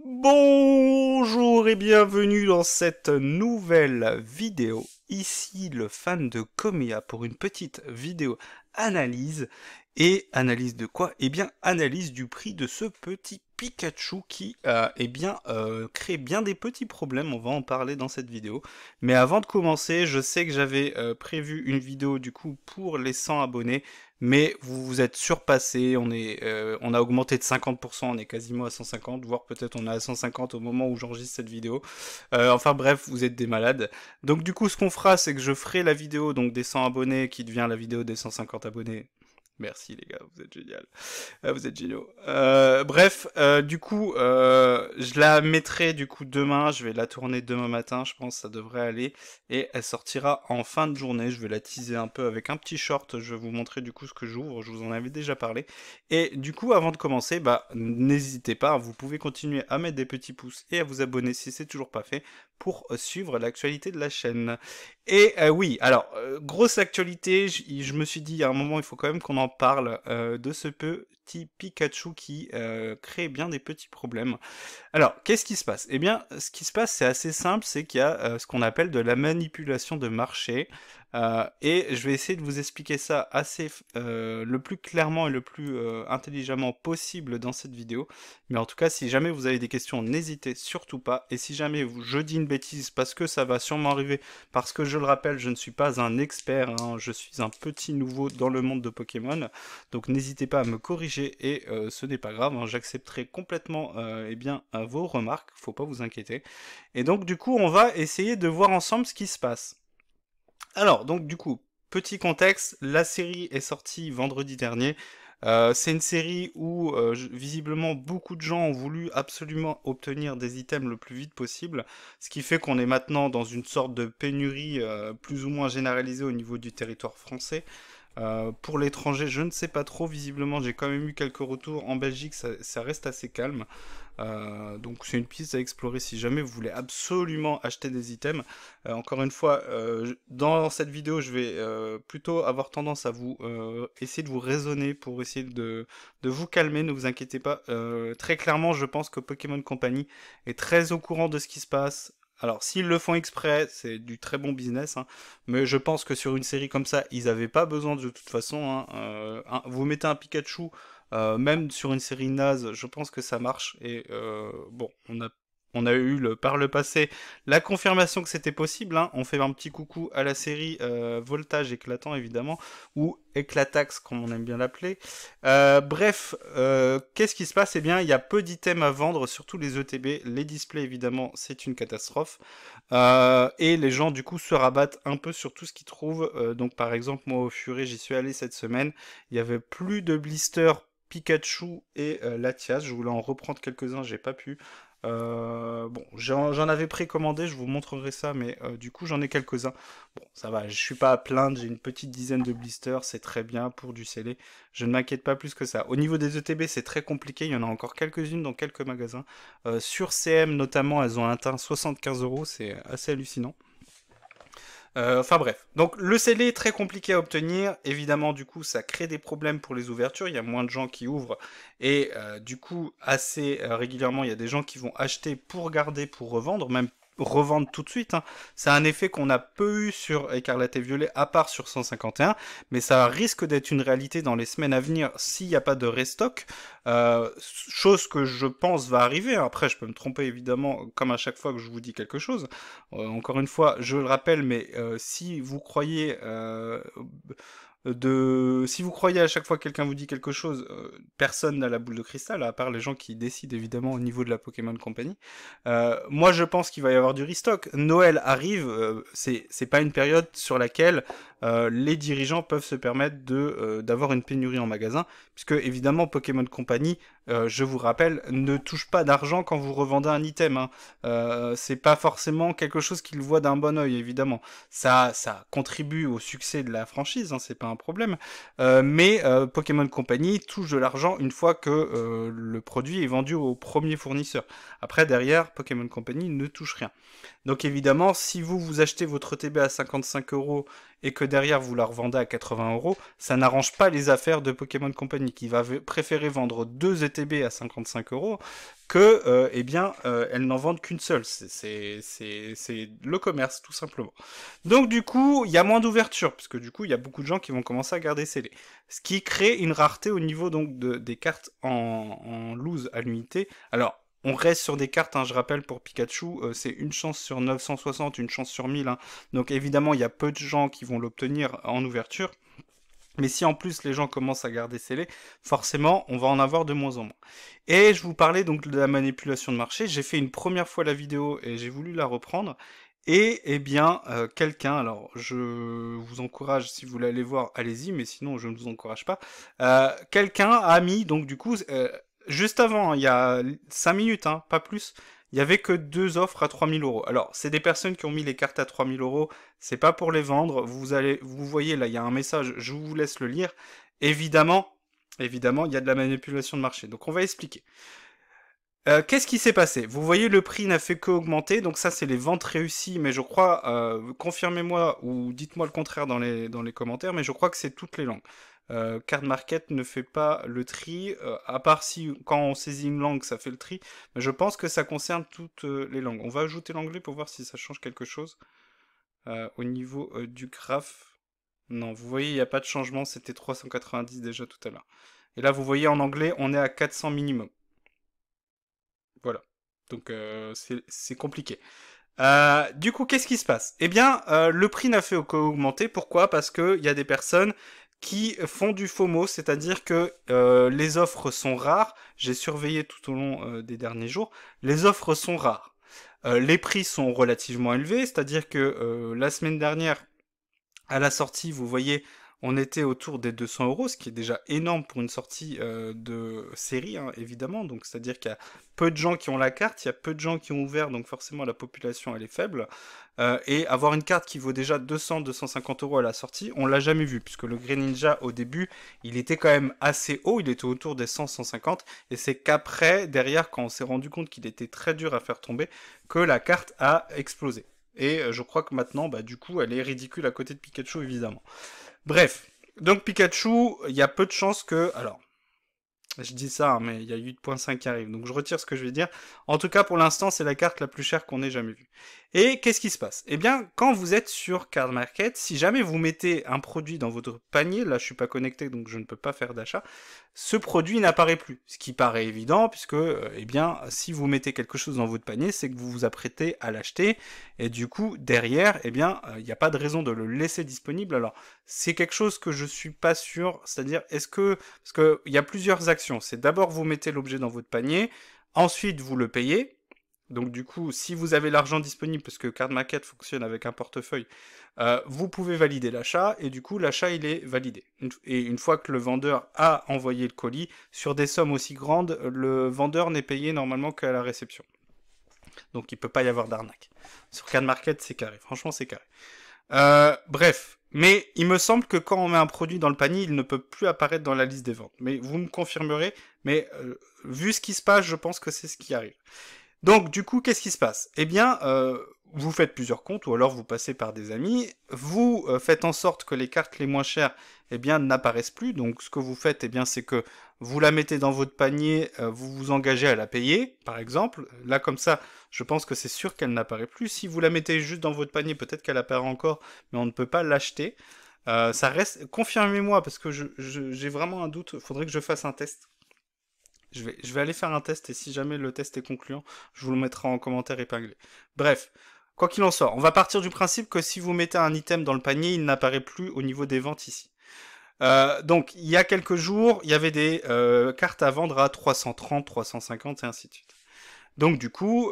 Bonjour et bienvenue dans cette nouvelle vidéo. Ici le fan de Komiya pour une petite vidéo analyse. Et analyse de quoi? Eh bien analyse du prix de ce petit Pikachu qui crée bien des petits problèmes, on va en parler dans cette vidéo. Mais avant de commencer, je sais que j'avais prévu une vidéo du coup pour les 100 abonnés, mais vous vous êtes surpassé, on a augmenté de 50%, on est quasiment à 150, voire peut-être on est à 150 au moment où j'enregistre cette vidéo. Enfin bref, vous êtes des malades. Donc du coup, ce qu'on fera, c'est que je ferai la vidéo donc des 100 abonnés qui devient la vidéo des 150 abonnés. Merci les gars, vous êtes génial. Vous êtes géniaux. Je la mettrai du coup demain. Je vais la tourner demain matin. Je pense que ça devrait aller. Et elle sortira en fin de journée. Je vais la teaser un peu avec un petit short. Je vais vous montrer du coup ce que j'ouvre. Je vous en avais déjà parlé. Et du coup, avant de commencer, n'hésitez pas. Vous pouvez continuer à mettre des petits pouces et à vous abonner si c'est toujours pas fait pour suivre l'actualité de la chaîne. Et oui, alors, grosse actualité, je me suis dit à un moment, il faut quand même qu'on en parle de ce petit Pikachu qui crée bien des petits problèmes. Alors, qu'est-ce qui se passe? Eh bien, ce qui se passe, c'est assez simple, c'est qu'il y a ce qu'on appelle de la manipulation de marché. Et je vais essayer de vous expliquer ça le plus clairement et le plus intelligemment possible dans cette vidéo. Mais en tout cas, si jamais vous avez des questions, n'hésitez surtout pas. Et si jamais je dis une bêtise, parce que ça va sûrement arriver, parce que je le rappelle, je ne suis pas un expert, hein, je suis un petit nouveau dans le monde de Pokémon. Donc n'hésitez pas à me corriger et ce n'est pas grave, hein, j'accepterai complètement vos remarques, faut pas vous inquiéter. Et donc du coup, on va essayer de voir ensemble ce qui se passe. Alors, donc du coup, petit contexte, la série est sortie vendredi dernier. C'est une série où visiblement beaucoup de gens ont voulu absolument obtenir des items le plus vite possible, ce qui fait qu'on est maintenant dans une sorte de pénurie plus ou moins généralisée au niveau du territoire français. Pour l'étranger, je ne sais pas trop. Visiblement, j'ai quand même eu quelques retours. En Belgique, ça reste assez calme. Donc c'est une piste à explorer si jamais vous voulez absolument acheter des items. Encore une fois, dans cette vidéo, je vais plutôt avoir tendance à vous essayer de vous raisonner pour essayer de vous calmer. Ne vous inquiétez pas. Très clairement, je pense que Pokémon Company est très au courant de ce qui se passe. Alors, s'ils le font exprès, c'est du très bon business, hein, mais je pense que sur une série comme ça, ils n'avaient pas besoin de toute façon. Hein, vous mettez un Pikachu, même sur une série naze, je pense que ça marche. Et bon, on a eu par le passé la confirmation que c'était possible. Hein. On fait un petit coucou à la série Voltage éclatant, évidemment, ou Éclatax, comme on aime bien l'appeler. Qu'est-ce qui se passe? Eh bien, il y a peu d'items à vendre, surtout les ETB. Les displays, évidemment, c'est une catastrophe. Et les gens, du coup, se rabattent un peu sur tout ce qu'ils trouvent. Donc, par exemple, moi, au Furet, j'y suis allé cette semaine. Il y avait plus de blisters Pikachu et Latias. Je voulais en reprendre quelques-uns, j'ai pas pu. Bon, j'en avais précommandé, je vous montrerai ça, mais du coup j'en ai quelques-uns. Bon, ça va, je suis pas à plaindre, j'ai une petite dizaine de blisters, c'est très bien pour du scellé. Je ne m'inquiète pas plus que ça. Au niveau des ETB, c'est très compliqué, il y en a encore quelques-unes dans quelques magasins. Sur CM notamment, elles ont atteint 75 €, c'est assez hallucinant. Enfin bref, donc le scellé est très compliqué à obtenir, évidemment du coup ça crée des problèmes pour les ouvertures, il y a moins de gens qui ouvrent et du coup assez régulièrement il y a des gens qui vont acheter pour garder, pour revendre, même revendre tout de suite. Hein. C'est un effet qu'on a peu eu sur Écarlate et Violet, à part sur 151, mais ça risque d'être une réalité dans les semaines à venir s'il n'y a pas de restock, chose que je pense va arriver. Après, je peux me tromper évidemment, comme à chaque fois que je vous dis quelque chose. Encore une fois, je le rappelle, mais si vous croyez si vous croyez à chaque fois que quelqu'un vous dit quelque chose, personne n'a la boule de cristal, à part les gens qui décident évidemment au niveau de la Pokémon Company. Moi, je pense qu'il va y avoir du restock. Noël arrive, c'est pas une période sur laquelle les dirigeants peuvent se permettre d'avoir une pénurie en magasin, puisque évidemment Pokémon Company, je vous rappelle, ne touche pas d'argent quand vous revendez un item. Hein. C'est pas forcément quelque chose qu'ils voient d'un bon œil, évidemment. Ça contribue au succès de la franchise, hein, c'est pas un problème. Mais Pokémon Company touche de l'argent une fois que le produit est vendu au premier fournisseur. Après, derrière, Pokémon Company ne touche rien. Donc évidemment, si vous achetez votre TB à 55 € et que derrière vous la revendez à 80 euros, ça n'arrange pas les affaires de Pokémon Company qui va préférer vendre 2 ETB à 55 euros que, eh bien, elles n'en vendent qu'une seule. C'est le commerce, tout simplement. Donc du coup, il y a moins d'ouverture, parce que du coup, il y a beaucoup de gens qui vont commencer à garder scellé. Ce qui crée une rareté au niveau donc des cartes en loose à l'unité. Alors, on reste sur des cartes, hein, je rappelle, pour Pikachu, c'est une chance sur 960, une chance sur 1000. Hein. Donc évidemment, il y a peu de gens qui vont l'obtenir en ouverture. Mais si en plus les gens commencent à garder scellé, forcément, on va en avoir de moins en moins. Et je vous parlais donc de la manipulation de marché. J'ai fait une première fois la vidéo et j'ai voulu la reprendre. Et eh bien, quelqu'un, alors je vous encourage, si vous voulez aller voir, allez-y, mais sinon je ne vous encourage pas. Quelqu'un a mis, donc du coup, juste avant, hein, il y a 5 minutes, hein, pas plus, il y avait que 2 offres à 3000 euros. Alors, c'est des personnes qui ont mis les cartes à 3000 euros, c'est pas pour les vendre, vous voyez là, il y a un message, je vous laisse le lire. Évidemment, il y a de la manipulation de marché, donc on va expliquer. Qu'est-ce qui s'est passé? Vous voyez, le prix n'a fait qu'augmenter, donc ça c'est les ventes réussies, mais je crois, confirmez-moi ou dites-moi le contraire dans les commentaires, mais je crois que c'est toutes les langues. Card Market ne fait pas le tri, à part si quand on saisit une langue ça fait le tri, mais je pense que ça concerne toutes les langues. On va ajouter l'anglais pour voir si ça change quelque chose. Au niveau du graphe, non, vous voyez, il n'y a pas de changement, c'était 390 déjà tout à l'heure. Et là, vous voyez, en anglais, on est à 400 minimum. Voilà. Donc c'est compliqué. Du coup, qu'est-ce qui se passe? Eh bien, le prix n'a fait qu'augmenter. Pourquoi? Parce qu'il y a des personnes qui font du FOMO, c'est-à-dire que les offres sont rares. J'ai surveillé tout au long des derniers jours. Les offres sont rares. Les prix sont relativement élevés, c'est-à-dire que la semaine dernière, à la sortie, vous voyez, on était autour des 200 euros, ce qui est déjà énorme pour une sortie de série, hein, évidemment. Donc, c'est-à-dire qu'il y a peu de gens qui ont la carte, il y a peu de gens qui ont ouvert, donc forcément la population elle est faible. Et avoir une carte qui vaut déjà 200-250 euros à la sortie, on l'a jamais vu, puisque le Greninja au début, il était quand même assez haut, il était autour des 100-150, et c'est qu'après, derrière, quand on s'est rendu compte qu'il était très dur à faire tomber, que la carte a explosé. Et je crois que maintenant, bah, du coup, elle est ridicule à côté de Pikachu, évidemment. Bref, donc Pikachu, il y a peu de chances que... Alors, je dis ça, hein, mais il y a 8.5 qui arrive, donc je retire ce que je vais dire. En tout cas, pour l'instant, c'est la carte la plus chère qu'on ait jamais vue. Et qu'est-ce qui se passe? Eh bien, quand vous êtes sur Card Market, si jamais vous mettez un produit dans votre panier, là je suis pas connecté, donc je ne peux pas faire d'achat, ce produit n'apparaît plus. Ce qui paraît évident, puisque, eh bien, si vous mettez quelque chose dans votre panier, c'est que vous vous apprêtez à l'acheter, et du coup, derrière, eh bien, il n'y a pas de raison de le laisser disponible. Alors, c'est quelque chose que je suis pas sûr, c'est-à-dire, est-ce que... Parce qu'il y a plusieurs actions. C'est d'abord vous mettez l'objet dans votre panier, ensuite vous le payez. Donc du coup, si vous avez l'argent disponible, parce que Card Market fonctionne avec un portefeuille, vous pouvez valider l'achat, et du coup l'achat il est validé. Et une fois que le vendeur a envoyé le colis, sur des sommes aussi grandes, le vendeur n'est payé normalement qu'à la réception. Donc il peut pas y avoir d'arnaque. Sur Card Market c'est carré, franchement c'est carré. Bref, mais il me semble que quand on met un produit dans le panier, il ne peut plus apparaître dans la liste des ventes. Mais vous me confirmerez, mais vu ce qui se passe, je pense que c'est ce qui arrive. Donc du coup, qu'est-ce qui se passe? Eh bien, vous faites plusieurs comptes, ou alors vous passez par des amis, vous faites en sorte que les cartes les moins chères, eh bien, n'apparaissent plus. Donc ce que vous faites, eh bien, c'est que vous la mettez dans votre panier, vous vous engagez à la payer, par exemple. Là, comme ça, je pense que c'est sûr qu'elle n'apparaît plus. Si vous la mettez juste dans votre panier, peut-être qu'elle apparaît encore, mais on ne peut pas l'acheter. Ça reste... Confirmez-moi, parce que j'ai vraiment un doute, faudrait que je fasse un test. Je vais aller faire un test, et si jamais le test est concluant, je vous le mettrai en commentaire épinglé. Bref, quoi qu'il en soit, on va partir du principe que si vous mettez un item dans le panier, il n'apparaît plus au niveau des ventes ici. Donc, il y a quelques jours, il y avait des cartes à vendre à 330, 350 et ainsi de suite. Donc du coup,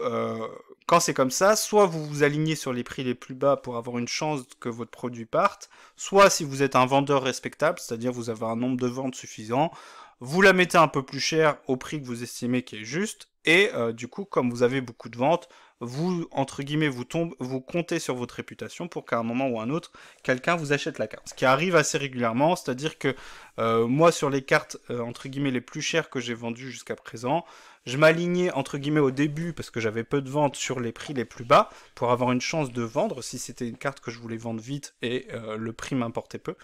quand c'est comme ça, soit vous vous alignez sur les prix les plus bas pour avoir une chance que votre produit parte, soit si vous êtes un vendeur respectable, c'est-à-dire vous avez un nombre de ventes suffisant, vous la mettez un peu plus cher au prix que vous estimez qui est juste, et du coup, comme vous avez beaucoup de ventes, vous, entre guillemets, vous comptez sur votre réputation pour qu'à un moment ou un autre, quelqu'un vous achète la carte. Ce qui arrive assez régulièrement, c'est-à-dire que moi, sur les cartes, entre guillemets, les plus chères que j'ai vendues jusqu'à présent, je m'alignais, entre guillemets, au début, parce que j'avais peu de ventes sur les prix les plus bas, pour avoir une chance de vendre, si c'était une carte que je voulais vendre vite et le prix m'importait peu.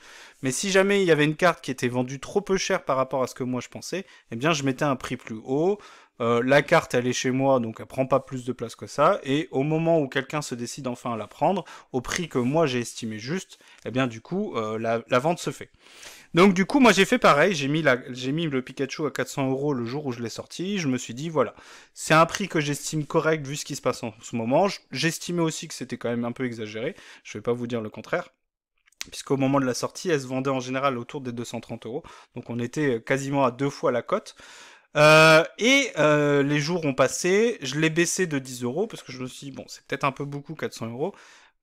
Mais si jamais il y avait une carte qui était vendue trop peu cher par rapport à ce que moi je pensais, eh bien je mettais un prix plus haut. La carte elle est chez moi donc elle prend pas plus de place que ça et au moment où quelqu'un se décide enfin à la prendre au prix que moi j'ai estimé juste, eh bien du coup la vente se fait. Donc du coup moi j'ai fait pareil, j'ai mis le Pikachu à 400 € le jour où je l'ai sorti, je me suis dit voilà, c'est un prix que j'estime correct vu ce qui se passe en ce moment, j'estimais aussi que c'était quand même un peu exagéré, je vais pas vous dire le contraire, puisqu'au moment de la sortie, elle se vendait en général autour des 230 €. Donc on était quasiment à 2 fois la cote. Les jours ont passé, je l'ai baissé de 10 € parce que je me suis dit, bon, c'est peut-être un peu beaucoup 400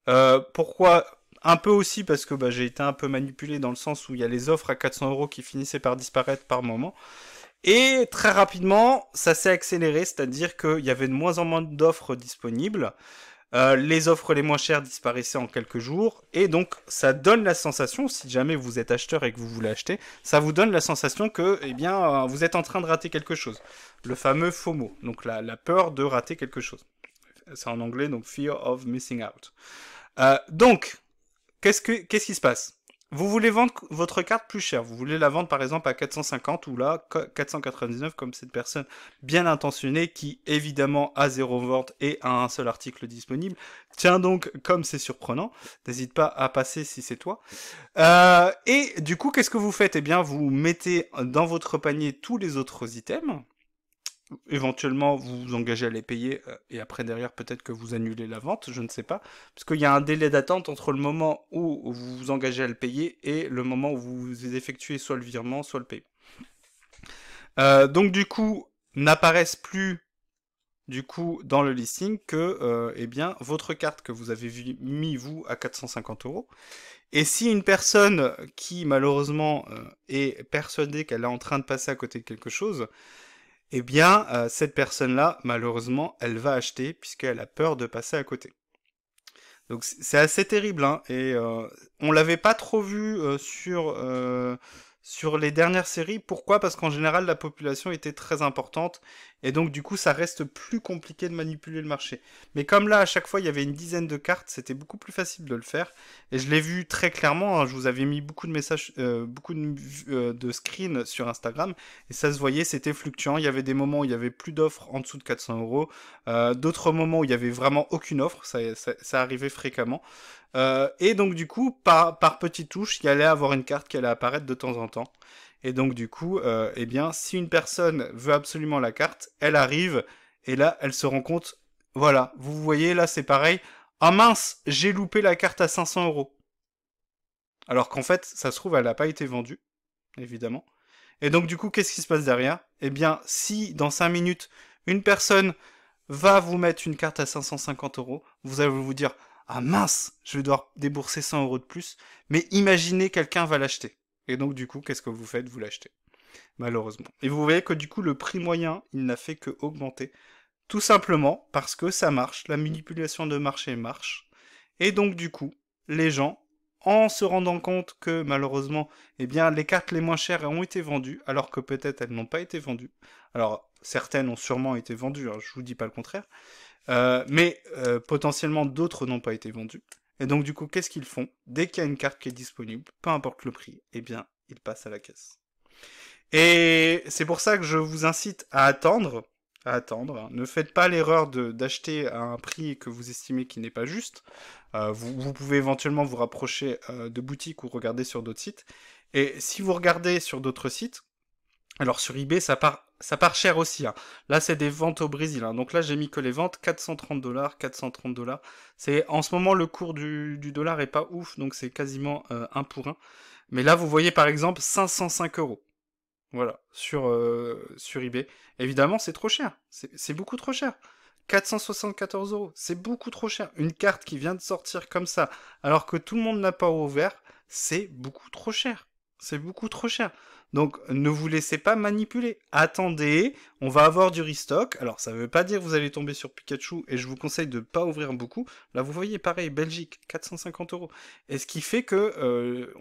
€. Pourquoi? Un peu aussi parce que j'ai été un peu manipulé dans le sens où il y a les offres à 400 € qui finissaient par disparaître par moment. Et très rapidement, ça s'est accéléré, c'est-à-dire qu'il y avait de moins en moins d'offres disponibles. Les offres les moins chères disparaissaient en quelques jours, et donc ça donne la sensation, si jamais vous êtes acheteur et que vous voulez acheter, ça vous donne la sensation que, eh bien, vous êtes en train de rater quelque chose. Le fameux FOMO, donc la peur de rater quelque chose. C'est en anglais, donc Fear of Missing Out. Donc, qu'est-ce qui se passe? Vous voulez vendre votre carte plus chère. Vous voulez la vendre par exemple à 450 ou là 499 comme cette personne bien intentionnée qui évidemment a zéro vente et a un seul article disponible. Tiens donc, comme c'est surprenant, n'hésite pas à passer si c'est toi. Et du coup, qu'est-ce que vous faites? Eh bien, vous mettez dans votre panier tous les autres items. Éventuellement, vous vous engagez à les payer et après derrière peut-être que vous annulez la vente, je ne sais pas, parce qu'il y a un délai d'attente entre le moment où vous vous engagez à le payer et le moment où vous effectuez soit le virement, soit le paiement. Donc du coup, n'apparaissent plus du coup dans le listing que eh bien votre carte que vous avez mis vous à 450 €. Et si une personne qui malheureusement est persuadée qu'elle est en train de passer à côté de quelque chose, eh bien, cette personne-là, malheureusement, elle va acheter puisqu'elle a peur de passer à côté. Donc c'est assez terrible, hein, et on l'avait pas trop vu sur les dernières séries. Pourquoi? Parce qu'en général, la population était très importante, et donc du coup, ça reste plus compliqué de manipuler le marché. Mais comme là, à chaque fois, il y avait une dizaine de cartes, c'était beaucoup plus facile de le faire, et je l'ai vu très clairement, hein, je vous avais mis beaucoup de messages, beaucoup de screens sur Instagram, et ça se voyait, c'était fluctuant. Il y avait des moments où il y avait plus d'offres en dessous de 400 €, d'autres moments où il y avait vraiment aucune offre, ça arrivait fréquemment. Et donc du coup, par petites touches, il y allait avoir une carte qui allait apparaître de temps en temps. Et donc du coup, eh bien, si une personne veut absolument la carte, elle arrive, et là, elle se rend compte, voilà, vous voyez, là, c'est pareil. Ah mince, j'ai loupé la carte à 500 €. Alors qu'en fait, ça se trouve, elle n'a pas été vendue, évidemment. Et donc du coup, qu'est-ce qui se passe derrière? Eh bien, si dans 5 minutes, une personne va vous mettre une carte à 550 €, vous allez vous dire, ah mince, je vais devoir débourser 100 € de plus, mais imaginez quelqu'un va l'acheter. Et donc du coup, qu'est-ce que vous faites? Vous l'achetez, malheureusement. Et vous voyez que du coup, le prix moyen, il n'a fait que augmenter. Tout simplement parce que ça marche, la manipulation de marché marche. Et donc du coup, les gens, en se rendant compte que malheureusement, eh bien, les cartes les moins chères ont été vendues, alors que peut-être elles n'ont pas été vendues. Alors, certaines ont sûrement été vendues, hein, je vous dis pas le contraire, mais potentiellement d'autres n'ont pas été vendues. Et donc du coup, qu'est-ce qu'ils font? Dès qu'il y a une carte qui est disponible, peu importe le prix, eh bien, ils passent à la caisse. Et c'est pour ça que je vous incite à attendre. À attendre. Ne faites pas l'erreur d'acheter à un prix que vous estimez qui n'est pas juste. Vous pouvez éventuellement vous rapprocher de boutiques ou regarder sur d'autres sites. Et si vous regardez sur d'autres sites, alors sur eBay, ça part cher aussi, hein. Là, c'est des ventes au Brésil, hein. Donc là, j'ai mis que les ventes, 430 $, 430 $. En ce moment, le cours du dollar est pas ouf, donc c'est quasiment 1 pour 1. Mais là, vous voyez par exemple 505 €. Voilà, sur eBay. Évidemment, c'est trop cher. C'est beaucoup trop cher. 474 €, c'est beaucoup trop cher. Une carte qui vient de sortir comme ça, alors que tout le monde n'a pas ouvert, c'est beaucoup trop cher. C'est beaucoup trop cher. Donc ne vous laissez pas manipuler. Attendez, on va avoir du restock. Alors ça ne veut pas dire que vous allez tomber sur Pikachu et je vous conseille de ne pas ouvrir beaucoup. Là vous voyez pareil, Belgique, 450 €. Et ce qui fait que,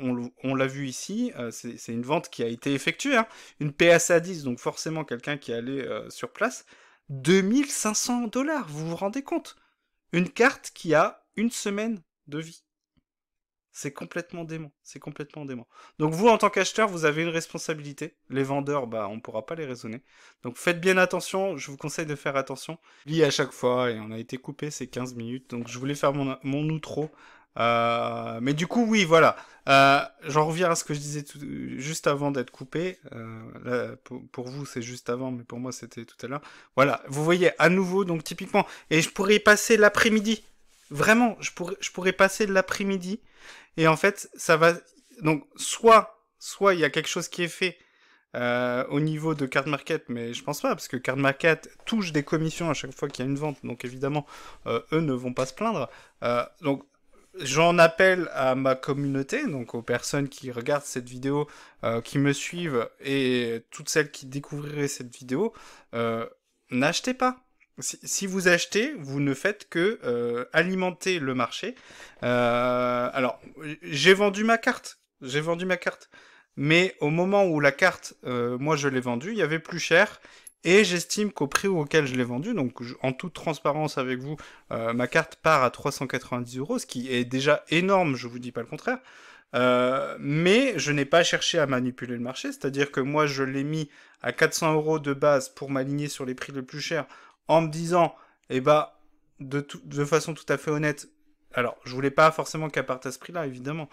on l'a vu ici, c'est une vente qui a été effectuée, hein, une PSA 10, donc forcément quelqu'un qui est allé sur place. 2500 $, vous vous rendez compte? Une carte qui a une semaine de vie. C'est complètement dément. C'est complètement dément. Donc vous, en tant qu'acheteur, vous avez une responsabilité. Les vendeurs, bah, on pourra pas les raisonner. Donc faites bien attention. Je vous conseille de faire attention. Lis à chaque fois et on a été coupé ces 15 minutes. Donc je voulais faire mon outro. Mais du coup, oui, voilà. J'en reviens à ce que je disais juste avant d'être coupé. Là, pour vous, c'est juste avant, mais pour moi, c'était tout à l'heure. Voilà. Vous voyez, à nouveau, donc typiquement. Et je pourrais y passer l'après-midi. Vraiment, je pourrais passer l'après-midi. Et en fait, ça va. Donc, soit il y a quelque chose qui est fait au niveau de Card Market, mais je pense pas, parce que Card Market touche des commissions à chaque fois qu'il y a une vente, donc évidemment, eux ne vont pas se plaindre. Donc, j'en appelle à ma communauté, donc aux personnes qui regardent cette vidéo, qui me suivent, et toutes celles qui découvriraient cette vidéo, n'achetez pas. Si vous achetez, vous ne faites que alimenter le marché. Alors, j'ai vendu ma carte. J'ai vendu ma carte. Mais au moment où la carte, moi je l'ai vendue, il y avait plus cher. Et j'estime qu'au prix auquel je l'ai vendue, donc en toute transparence avec vous, ma carte part à 390 €, ce qui est déjà énorme, je vous dis pas le contraire. Mais je n'ai pas cherché à manipuler le marché, c'est-à-dire que moi je l'ai mis à 400 € de base pour m'aligner sur les prix les plus chers, en me disant, eh bah, de façon tout à fait honnête, alors je voulais pas forcément qu'elle parte à ce prix-là, évidemment,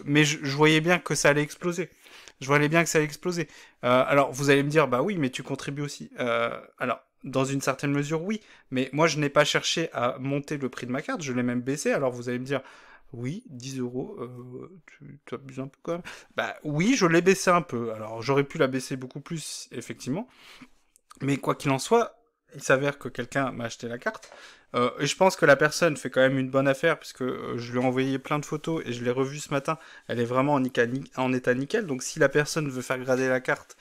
mais je voyais bien que ça allait exploser. Je voyais bien que ça allait exploser. Alors vous allez me dire, bah oui, mais tu contribues aussi. Alors, dans une certaine mesure, oui, mais moi je n'ai pas cherché à monter le prix de ma carte, je l'ai même baissé. Alors vous allez me dire, oui, 10 €, tu abuses un peu quand même. Bah oui, je l'ai baissé un peu. Alors j'aurais pu la baisser beaucoup plus, effectivement. Mais quoi qu'il en soit, il s'avère que quelqu'un m'a acheté la carte. Et je pense que la personne fait quand même une bonne affaire, puisque je lui ai envoyé plein de photos et je l'ai revue ce matin. Elle est vraiment en état nickel. Donc si la personne veut faire grader la carte,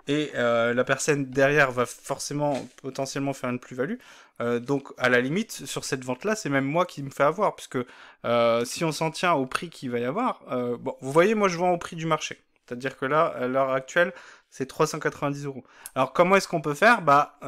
et la personne derrière va forcément potentiellement faire une plus-value. Donc à la limite, sur cette vente-là, c'est même moi qui me fais avoir, puisque si on s'en tient au prix qu'il va y avoir, bon, vous voyez, moi je vends au prix du marché. C'est-à-dire que là, à l'heure actuelle, c'est 390 €. Alors comment est-ce qu'on peut faire? Bah,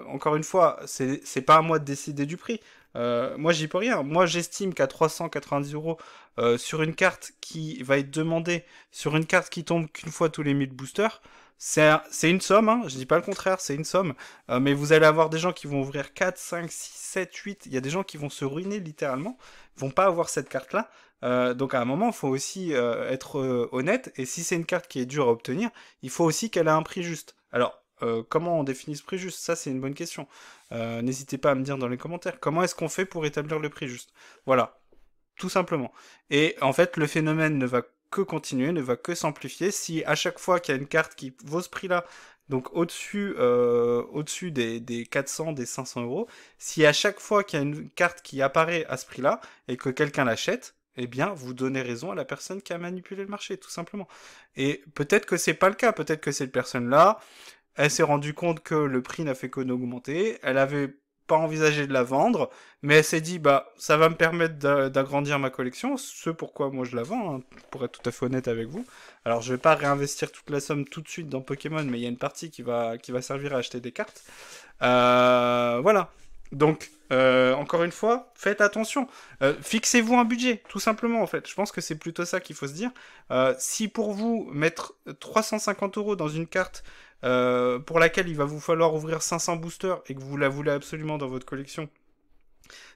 encore une fois, c'est pas à moi de décider du prix. Moi, j'y peux rien. Moi, j'estime qu'à 390 € sur une carte qui va être demandée, sur une carte qui tombe qu'une fois tous les 1000 boosters, c'est une somme, hein, je dis pas le contraire, c'est une somme, mais vous allez avoir des gens qui vont ouvrir 4, 5, 6, 7, 8, il y a des gens qui vont se ruiner littéralement, vont pas avoir cette carte-là, donc à un moment, il faut aussi être honnête, et si c'est une carte qui est dure à obtenir, il faut aussi qu'elle ait un prix juste. Alors, comment on définit ce prix juste? Ça, c'est une bonne question. N'hésitez pas à me dire dans les commentaires, comment est-ce qu'on fait pour établir le prix juste? Voilà, tout simplement. Et en fait, le phénomène ne va que continuer, ne va que s'amplifier. Si à chaque fois qu'il y a une carte qui vaut ce prix-là, donc au-dessus des 400, des 500 €, si à chaque fois qu'il y a une carte qui apparaît à ce prix-là et que quelqu'un l'achète, eh bien, vous donnez raison à la personne qui a manipulé le marché, tout simplement. Et peut-être que c'est pas le cas, peut-être que cette personne-là, elle s'est rendue compte que le prix n'a fait qu'augmenter, elle avait pas envisagé de la vendre, mais elle s'est dit, bah, ça va me permettre d'agrandir ma collection, ce pourquoi moi je la vends, hein, pour être tout à fait honnête avec vous. Alors, je vais pas réinvestir toute la somme tout de suite dans Pokémon, mais il y a une partie qui va servir à acheter des cartes. Voilà. Donc, encore une fois, faites attention. Fixez-vous un budget, tout simplement, en fait. Je pense que c'est plutôt ça qu'il faut se dire. Si pour vous, mettre 350 € dans une carte pour laquelle il va vous falloir ouvrir 500 boosters et que vous la voulez absolument dans votre collection,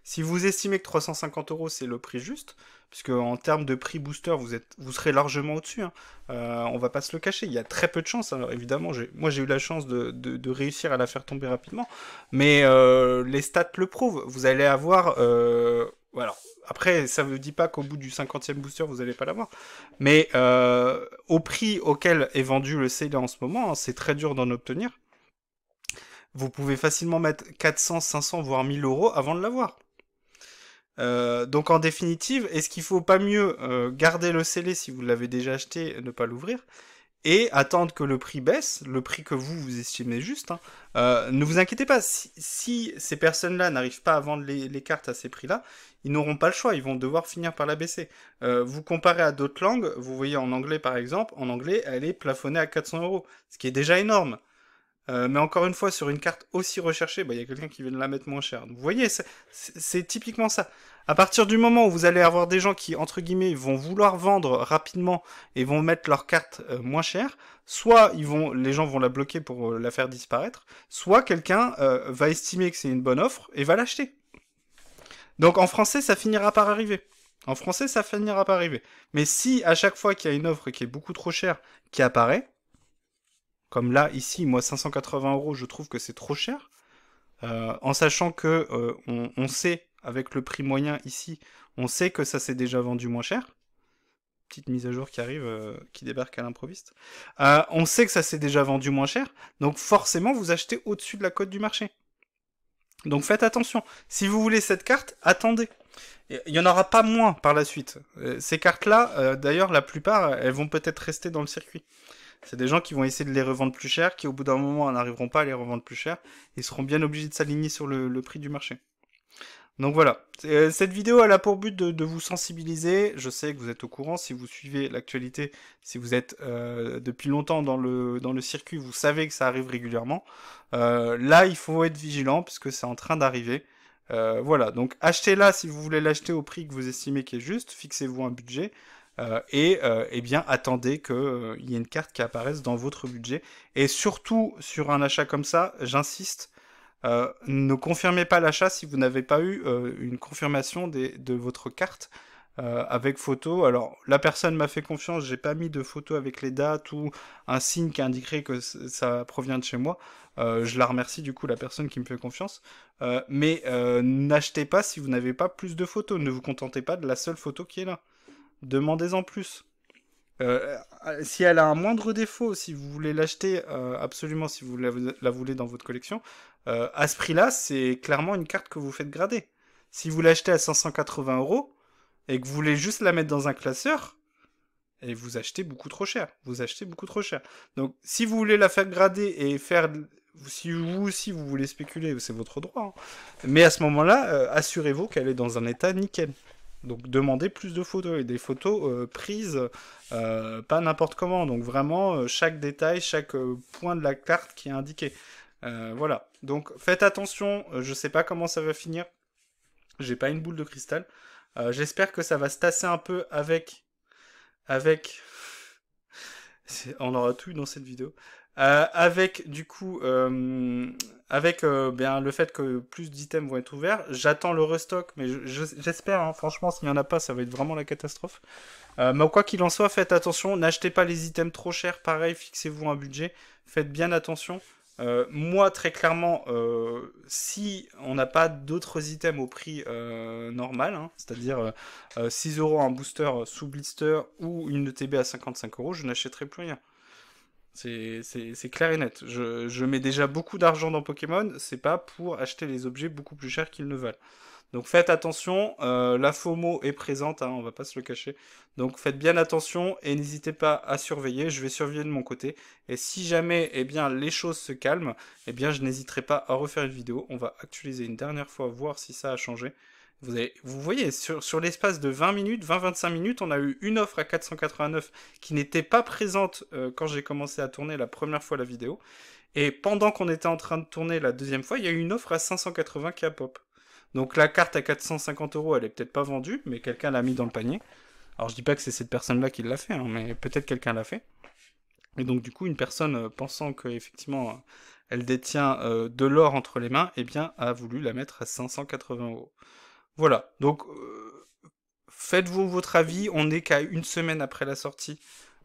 si vous estimez que 350 € c'est le prix juste, puisque en termes de prix booster, vous serez largement au-dessus, hein. On va pas se le cacher, il y a très peu de chance. Alors évidemment, moi j'ai eu la chance de réussir à la faire tomber rapidement, mais les stats le prouvent. Vous allez avoir... voilà. Après, ça ne dit pas qu'au bout du 50e booster, vous n'allez pas l'avoir. Mais au prix auquel est vendu le CD en ce moment, hein, c'est très dur d'en obtenir. Vous pouvez facilement mettre 400, 500, voire 1000 € avant de l'avoir. Donc en définitive, est-ce qu'il faut pas mieux garder le scellé si vous l'avez déjà acheté et ne pas l'ouvrir, et attendre que le prix baisse, le prix que vous estimez juste, hein. Ne vous inquiétez pas, si ces personnes-là n'arrivent pas à vendre les cartes à ces prix-là, ils n'auront pas le choix, ils vont devoir finir par la baisser. Vous comparez à d'autres langues, vous voyez en anglais par exemple, en anglais elle est plafonnée à 400 euros, ce qui est déjà énorme. Mais encore une fois, sur une carte aussi recherchée, bah, y a quelqu'un qui vient de la mettre moins chère. Donc, vous voyez, c'est typiquement ça. À partir du moment où vous allez avoir des gens qui, entre guillemets, vont vouloir vendre rapidement et vont mettre leur carte moins chère, soit les gens vont la bloquer pour la faire disparaître, soit quelqu'un va estimer que c'est une bonne offre et va l'acheter. Donc en français, ça finira par arriver. En français, ça finira par arriver. Mais si à chaque fois qu'il y a une offre qui est beaucoup trop chère qui apparaît, comme là, ici, moi, 580 euros, je trouve que c'est trop cher. En sachant que on sait, avec le prix moyen ici, on sait que ça s'est déjà vendu moins cher. Petite mise à jour qui arrive, qui débarque à l'improviste. On sait que ça s'est déjà vendu moins cher, donc forcément, vous achetez au-dessus de la cote du marché. Donc faites attention. Si vous voulez cette carte, attendez. Il n'y en aura pas moins par la suite. Ces cartes-là, d'ailleurs, la plupart, elles vont peut-être rester dans le circuit. C'est des gens qui vont essayer de les revendre plus cher, qui au bout d'un moment n'arriveront pas à les revendre plus cher, et seront bien obligés de s'aligner sur le prix du marché. Donc voilà, cette vidéo elle a pour but de vous sensibiliser. Je sais que vous êtes au courant, si vous suivez l'actualité, si vous êtes depuis longtemps dans le circuit, vous savez que ça arrive régulièrement. Là, il faut être vigilant, puisque c'est en train d'arriver. Voilà, donc achetez-la si vous voulez l'acheter au prix que vous estimez qui est juste, fixez-vous un budget. Et bien attendez qu'il y ait une carte qui apparaisse dans votre budget. Et surtout sur un achat comme ça, j'insiste, ne confirmez pas l'achat si vous n'avez pas eu une confirmation de votre carte avec photo. Alors la personne m'a fait confiance, j'ai pas mis de photo avec les dates ou un signe qui indiquerait que ça provient de chez moi. Je la remercie du coup la personne qui me fait confiance. Mais n'achetez pas si vous n'avez pas plus de photos. Ne vous contentez pas de la seule photo qui est là. Demandez-en plus. Si elle a un moindre défaut, si vous voulez l'acheter absolument, si vous la voulez dans votre collection, à ce prix-là, c'est clairement une carte que vous faites grader. Si vous l'achetez à 580 euros et que vous voulez juste la mettre dans un classeur, et vous achetez beaucoup trop cher. Vous achetez beaucoup trop cher. Donc, si vous voulez la faire grader et faire, si vous aussi vous voulez spéculer, c'est votre droit, hein. Mais à ce moment-là, assurez-vous qu'elle est dans un état nickel. Donc demandez plus de photos et des photos prises pas n'importe comment. Donc vraiment chaque détail, chaque point de la carte qui est indiqué. Voilà. Donc faites attention. Je sais pas comment ça va finir. J'ai pas une boule de cristal. J'espère que ça va se tasser un peu avec. On aura tout eu dans cette vidéo. Avec du coup, avec bien le fait que plus d'items vont être ouverts, j'attends le restock, mais j'espère, hein, franchement, s'il n'y en a pas, ça va être vraiment la catastrophe. Mais quoi qu'il en soit, faites attention, n'achetez pas les items trop chers, pareil, fixez-vous un budget, faites bien attention. Moi, très clairement, si on n'a pas d'autres items au prix normal, hein, c'est-à-dire 6 euros un booster sous blister ou une ETB à 55 euros, je n'achèterai plus rien. C'est clair et net. Je mets déjà beaucoup d'argent dans Pokémon, c'est pas pour acheter les objets beaucoup plus chers qu'ils ne valent. Donc faites attention, la FOMO est présente, hein, on va pas se le cacher. Donc faites bien attention et n'hésitez pas à surveiller, je vais surveiller de mon côté. Et si jamais eh bien, les choses se calment, eh bien, je n'hésiterai pas à refaire une vidéo. On va actualiser une dernière fois, voir si ça a changé. Vous voyez, sur l'espace de 20 minutes, 20-25 minutes, on a eu une offre à 489 qui n'était pas présente quand j'ai commencé à tourner la première fois la vidéo. Et pendant qu'on était en train de tourner la deuxième fois, il y a eu une offre à 580 qui a pop. Donc la carte à 450 euros, elle est peut-être pas vendue, mais quelqu'un l'a mis dans le panier. Alors je dis pas que c'est cette personne-là qui l'a fait, hein, mais peut-être quelqu'un l'a fait. Et donc du coup, une personne pensant qu'effectivement elle détient de l'or entre les mains, eh bien a voulu la mettre à 580 euros. Voilà, donc faites-vous votre avis, on n'est qu'à une semaine après la sortie.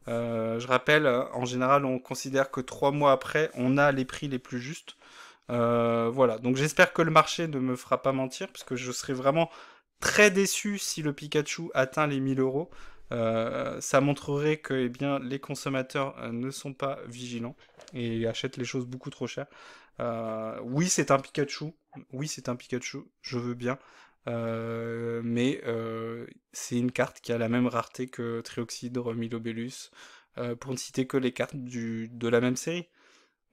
Je rappelle, en général, on considère que 3 mois après, on a les prix les plus justes. Voilà, donc j'espère que le marché ne me fera pas mentir, parce que je serais vraiment très déçu si le Pikachu atteint les 1000 euros. Ça montrerait que eh bien, les consommateurs ne sont pas vigilants et achètent les choses beaucoup trop chères. Oui, c'est un Pikachu. Oui, c'est un Pikachu. Je veux bien. Mais c'est une carte qui a la même rareté que Trioxydre, Milobellus, pour ne citer que les cartes de la même série.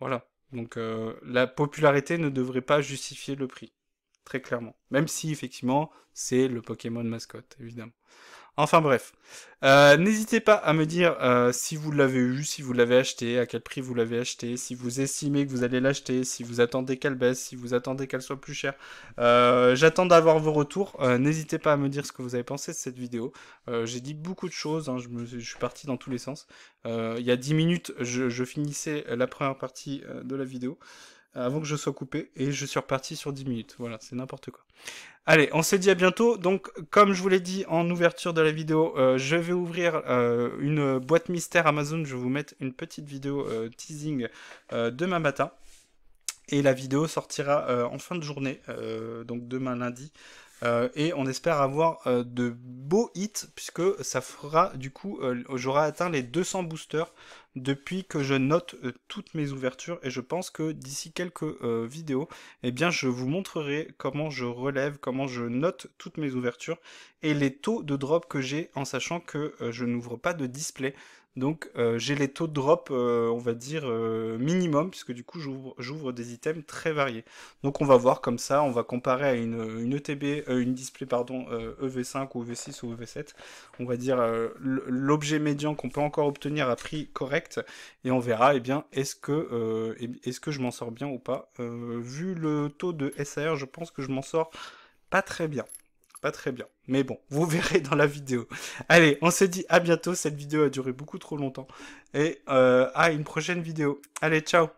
Voilà. Donc la popularité ne devrait pas justifier le prix, très clairement. Même si effectivement c'est le Pokémon mascotte, évidemment. Enfin bref. N'hésitez pas à me dire si vous l'avez eu, si vous l'avez acheté, à quel prix vous l'avez acheté, si vous estimez que vous allez l'acheter, si vous attendez qu'elle baisse, si vous attendez qu'elle soit plus chère. J'attends d'avoir vos retours. N'hésitez pas à me dire ce que vous avez pensé de cette vidéo. J'ai dit beaucoup de choses, hein, je suis parti dans tous les sens. Il y a 10 minutes, je finissais la première partie de la vidéo avant que je sois coupé et je suis reparti sur 10 minutes. Voilà, c'est n'importe quoi. Allez, on se dit à bientôt. Donc, comme je vous l'ai dit en ouverture de la vidéo, je vais ouvrir une boîte mystère Amazon. Je vais vous mettre une petite vidéo teasing demain matin. Et la vidéo sortira en fin de journée, donc demain lundi. Et on espère avoir de beaux hits, puisque ça fera, du coup, j'aurai atteint les 200 boosters depuis que je note toutes mes ouvertures. Et je pense que d'ici quelques vidéos, eh bien, je vous montrerai comment je relève, comment je note toutes mes ouvertures et les taux de drop que j'ai, en sachant que je n'ouvre pas de display. Donc j'ai les taux de drop, on va dire, minimum, puisque du coup j'ouvre des items très variés. Donc on va voir comme ça, on va comparer à une ETB, une display pardon, EV5 ou EV6 ou EV7. On va dire l'objet médian qu'on peut encore obtenir à prix correct, et on verra, eh bien, est-ce que je m'en sors bien ou pas. Vu le taux de SAR, je pense que je m'en sors pas très bien. Pas très bien. Mais bon, vous verrez dans la vidéo. Allez, on se dit à bientôt. Cette vidéo a duré beaucoup trop longtemps. Et à une prochaine vidéo. Allez, ciao!